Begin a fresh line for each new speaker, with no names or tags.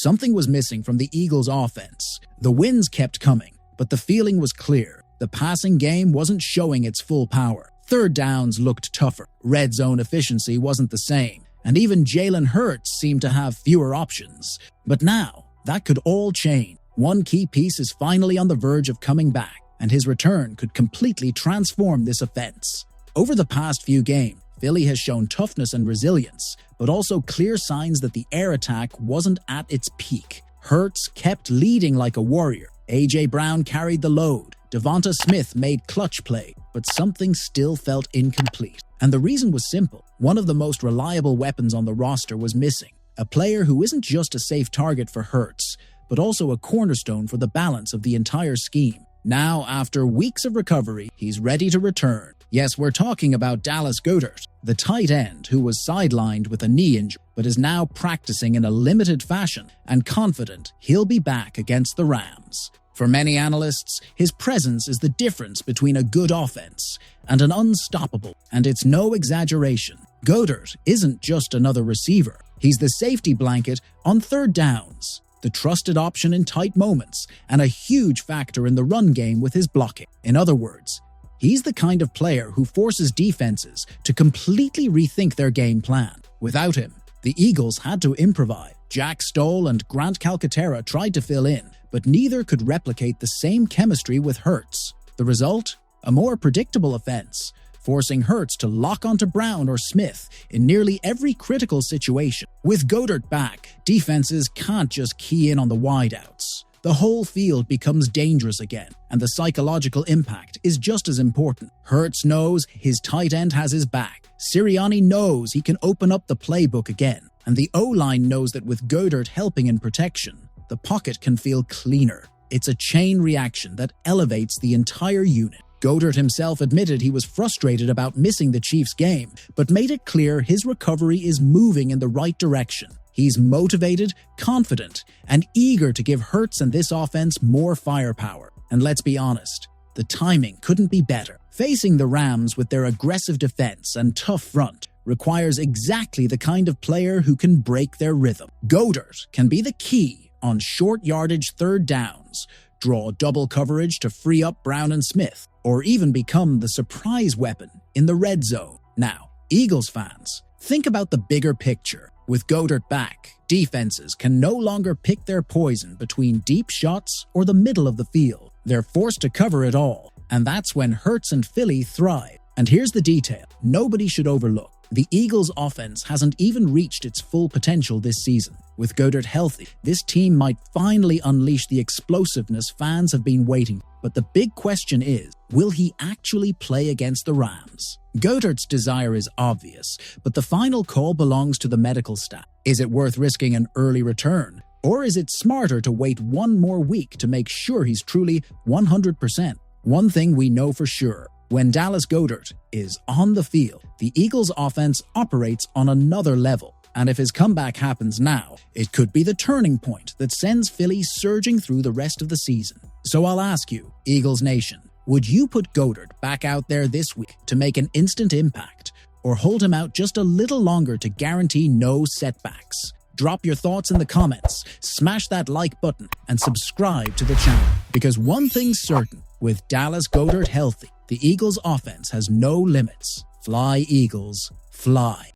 Something was missing from the Eagles' offense. The wins kept coming, but the feeling was clear. The passing game wasn't showing its full power. Third downs looked tougher. Red zone efficiency wasn't the same. And even Jalen Hurts seemed to have fewer options. But now, that could all change. One key piece is finally on the verge of coming back, and his return could completely transform this offense. Over the past few games, Philly has shown toughness and resilience, but also clear signs that the air attack wasn't at its peak. Hurts kept leading like a warrior. A.J. Brown carried the load. Devonta Smith made clutch play, but something still felt incomplete. And the reason was simple. One of the most reliable weapons on the roster was missing. A player who isn't just a safe target for Hurts, but also a cornerstone for the balance of the entire scheme. Now, after weeks of recovery, he's ready to return. Yes, we're talking about Dallas Goedert, the tight end who was sidelined with a knee injury, but is now practicing in a limited fashion and confident he'll be back against the Rams. For many analysts, his presence is the difference between a good offense and an unstoppable, and it's no exaggeration. Goedert isn't just another receiver. He's the safety blanket on third downs, the trusted option in tight moments, and a huge factor in the run game with his blocking. In other words, he's the kind of player who forces defenses to completely rethink their game plan. Without him, the Eagles had to improvise. Jack Stoll and Grant Calcaterra tried to fill in, but neither could replicate the same chemistry with Hurts. The result? A more predictable offense, forcing Hurts to lock onto Brown or Smith in nearly every critical situation. With Goedert back, defenses can't just key in on the wideouts. The whole field becomes dangerous again, and the psychological impact is just as important. Hurts knows his tight end has his back. Sirianni knows he can open up the playbook again. And the O-line knows that with Goedert helping in protection, the pocket can feel cleaner. It's a chain reaction that elevates the entire unit. Goedert himself admitted he was frustrated about missing the Chiefs' game, but made it clear his recovery is moving in the right direction. He's motivated, confident, and eager to give Hurts and this offense more firepower. And let's be honest, the timing couldn't be better. Facing the Rams with their aggressive defense and tough front requires exactly the kind of player who can break their rhythm. Goedert can be the key on short yardage third downs, draw double coverage to free up Brown and Smith, or even become the surprise weapon in the red zone. Now, Eagles fans, think about the bigger picture. With Goedert back, defenses can no longer pick their poison between deep shots or the middle of the field. They're forced to cover it all, and that's when Hurts and Philly thrive. And here's the detail nobody should overlook. The Eagles' offense hasn't even reached its full potential this season. With Goedert healthy, this team might finally unleash the explosiveness fans have been waiting for. But the big question is, will he actually play against the Rams? Goedert's desire is obvious, but the final call belongs to the medical staff. Is it worth risking an early return? Or is it smarter to wait one more week to make sure he's truly 100%? One thing we know for sure. When Dallas Goedert is on the field, the Eagles' offense operates on another level. And if his comeback happens now, it could be the turning point that sends Philly surging through the rest of the season. So I'll ask you, Eagles Nation, would you put Goedert back out there this week to make an instant impact, or hold him out just a little longer to guarantee no setbacks? Drop your thoughts in the comments, smash that like button, and subscribe to the channel. Because one thing's certain, with Dallas Goedert healthy, the Eagles' offense has no limits. Fly, Eagles, fly.